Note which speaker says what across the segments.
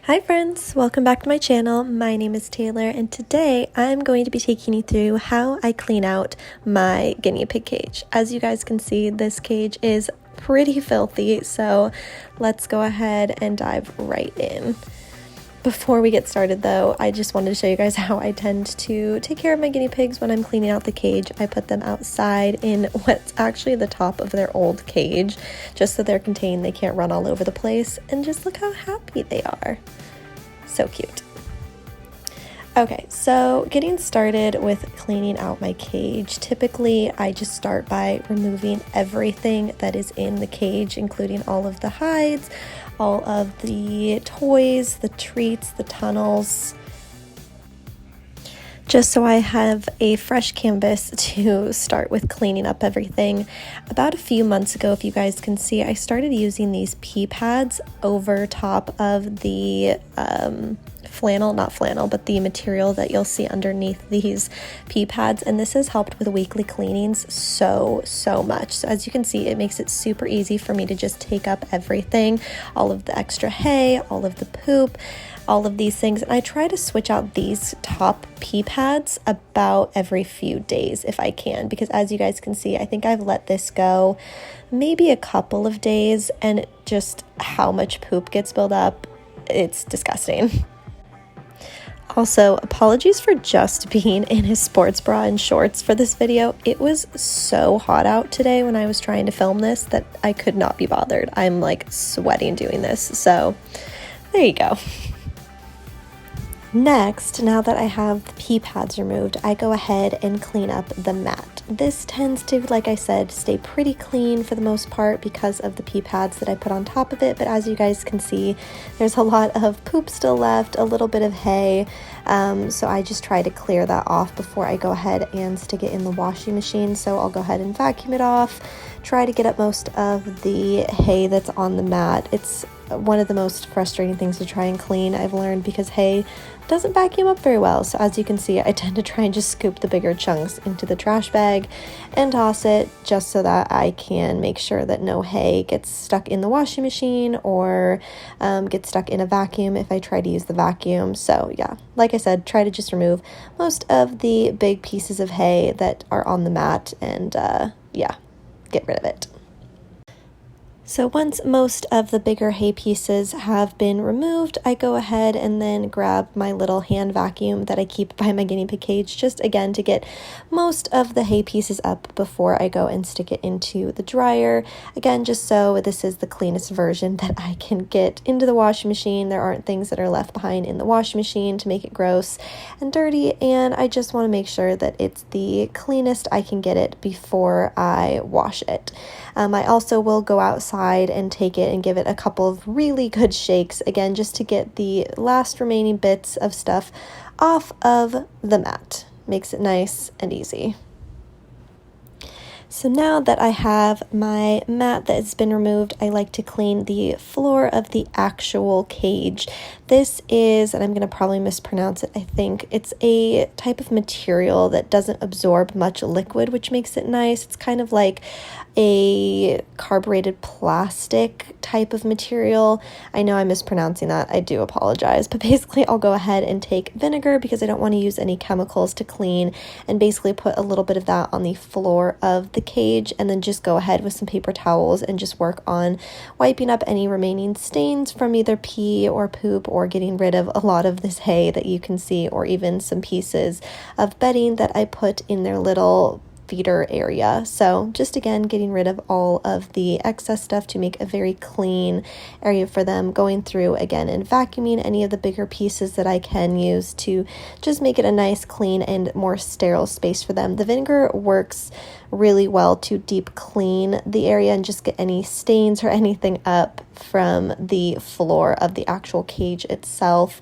Speaker 1: Hi friends, welcome back to my channel. My name is Taylor and today I'm going to be taking you through how I clean out my guinea pig cage. As you guys can see, this cage is pretty filthy, so let's go ahead and dive right in. Before we get started though, I just wanted to show you guys how I tend to take care of my guinea pigs when I'm cleaning out the cage. I put them outside in what's actually the top of their old cage, just so they're contained, they can't run all over the place, and just look how happy they are. So cute. Okay, so getting started with cleaning out my cage, typically I just start by removing everything that is in the cage, including all of the hides, all of the toys, the treats, the tunnels, just so I have a fresh canvas to start with cleaning up everything. About a few months ago, if you guys can see, I started using these pee pads over top of the not flannel, but the material that you'll see underneath these pee pads, and this has helped with weekly cleanings so much. So as you can see, it makes it super easy for me to just take up everything, all of the extra hay, all of the poop, all of these things. And I try to switch out these top pee pads about every few days if I can, because as you guys can see, I think I've let this go maybe a couple of days, and just how much poop gets built up, it's disgusting. Also, apologies for just being in his sports bra and shorts for this video. It was so hot out today when I was trying to film this that I could not be bothered. I'm like sweating doing this, so there you go. Next, now that I have the pee pads removed, I go ahead and clean up the mat. This tends to, like I said, stay pretty clean for the most part because of the pee pads that I put on top of it, but as you guys can see, there's a lot of poop still left, a little bit of hay, so I just try to clear that off before I go ahead and stick it in the washing machine. So I'll go ahead and vacuum it off, try to get up most of the hay that's on the mat. It's one of the most frustrating things to try and clean, I've learned, because hay doesn't vacuum up very well. So as you can see, I tend to try and just scoop the bigger chunks into the trash bag and toss it, just so that I can make sure that no hay gets stuck in the washing machine or gets stuck in a vacuum if I try to use the vacuum. So yeah, like I said, try to just remove most of the big pieces of hay that are on the mat and yeah, get rid of it. So once most of the bigger hay pieces have been removed, I go ahead and then grab my little hand vacuum that I keep by my guinea pig cage, just again to get most of the hay pieces up before I go and stick it into the dryer. Again, just so this is the cleanest version that I can get into the washing machine. There aren't things that are left behind in the washing machine to make it gross and dirty, and I just want to make sure that it's the cleanest I can get it before I wash it. I also will go outside and take it and give it a couple of really good shakes, again, just to get the last remaining bits of stuff off of the mat. Makes it nice and easy. So now that I have my mat that has been removed, I like to clean the floor of the actual cage. This is, and I'm going to probably mispronounce it, I think, it's a type of material that doesn't absorb much liquid, which makes it nice. It's kind of like a carbureted plastic type of material. I know I'm mispronouncing that, I do apologize, but basically I'll go ahead and take vinegar because I don't want to use any chemicals to clean, and basically put a little bit of that on the floor of the cage, and then just go ahead with some paper towels and just work on wiping up any remaining stains from either pee or poop, or getting rid of a lot of this hay that you can see, or even some pieces of bedding that I put in their little feeder area. So just again, getting rid of all of the excess stuff to make a very clean area for them, going through again and vacuuming any of the bigger pieces that I can use to just make it a nice, clean, and more sterile space for them. The vinegar works really well to deep clean the area and just get any stains or anything up from the floor of the actual cage itself.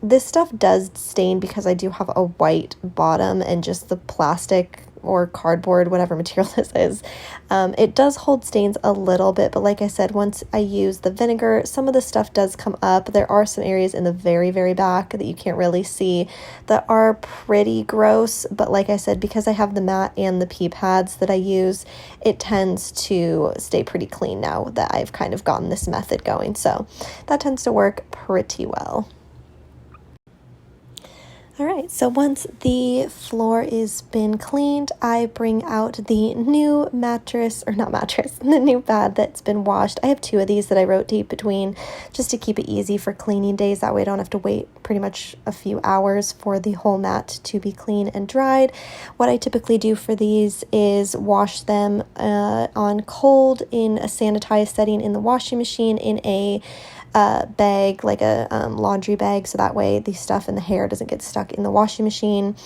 Speaker 1: This stuff does stain because I do have a white bottom, and just the plastic or cardboard, whatever material this is. It does hold stains a little bit, but like I said, once I use the vinegar, some of the stuff does come up. There are some areas in the very, very back that you can't really see that are pretty gross, but like I said, because I have the mat and the pee pads that I use, it tends to stay pretty clean now that I've kind of gotten this method going, so that tends to work pretty well. All right, so once the floor is been cleaned, I bring out the new the new pad that's been washed. I have 2 of these that I rotate between just to keep it easy for cleaning days. That way I don't have to wait pretty much a few hours for the whole mat to be clean and dried. What I typically do for these is wash them on cold in a sanitized setting in the washing machine in a bag, like a laundry bag, so that way the stuff in the hair doesn't get stuck in the washing machine.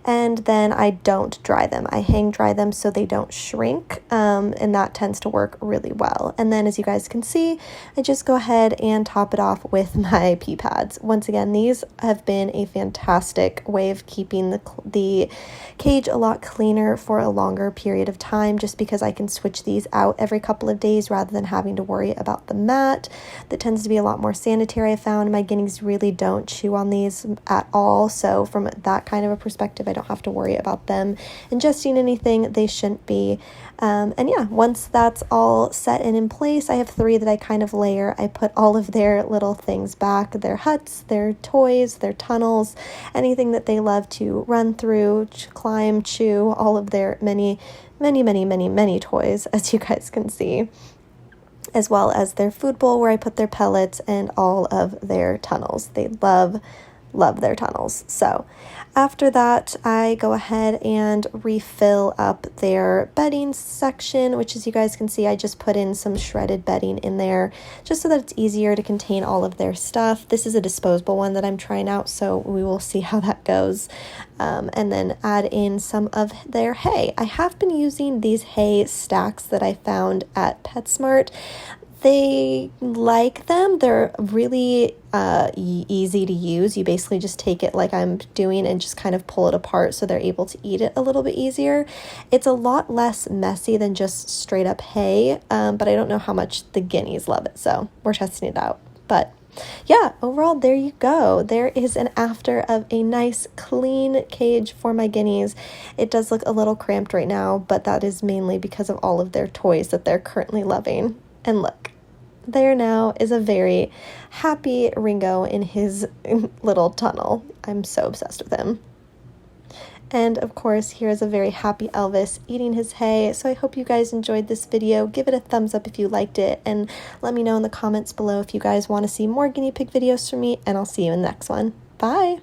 Speaker 1: And then I don't dry them. I hang dry them so they don't shrink, and that tends to work really well. And then as you guys can see, I just go ahead and top it off with my pee pads. Once again, these have been a fantastic way of keeping the cage a lot cleaner for a longer period of time, just because I can switch these out every couple of days rather than having to worry about the mat. That tends to be a lot more sanitary. I found my guineas really don't chew on these at all, so from that kind of a perspective, I don't have to worry about them ingesting anything they shouldn't be. And yeah, once that's all set and in place, I have 3 that I kind of layer. I put all of their little things back, their huts, their toys, their tunnels, anything that they love to run through, climb, chew, all of their many toys, as you guys can see, as well as their food bowl where I put their pellets and all of their tunnels. They love their tunnels. So after that, I go ahead and refill up their bedding section, which, as you guys can see, I just put in some shredded bedding in there just so that it's easier to contain all of their stuff. This is a disposable one that I'm trying out, so we will see how that goes. And then add in some of their hay. I have been using these hay stacks that I found at PetSmart. They like them. They're really easy to use. You basically just take it like I'm doing and just kind of pull it apart so they're able to eat it a little bit easier. It's a lot less messy than just straight up hay, but I don't know how much the guineas love it, so we're testing it out. But yeah, overall, there you go. There is an after of a nice clean cage for my guineas. It does look a little cramped right now, but that is mainly because of all of their toys that they're currently loving. And look, there now is a very happy Ringo in his little tunnel. I'm so obsessed with him. And of course, here's a very happy Elvis eating his hay. So I hope you guys enjoyed this video. Give it a thumbs up if you liked it, and let me know in the comments below if you guys want to see more guinea pig videos from me, and I'll see you in the next one. Bye!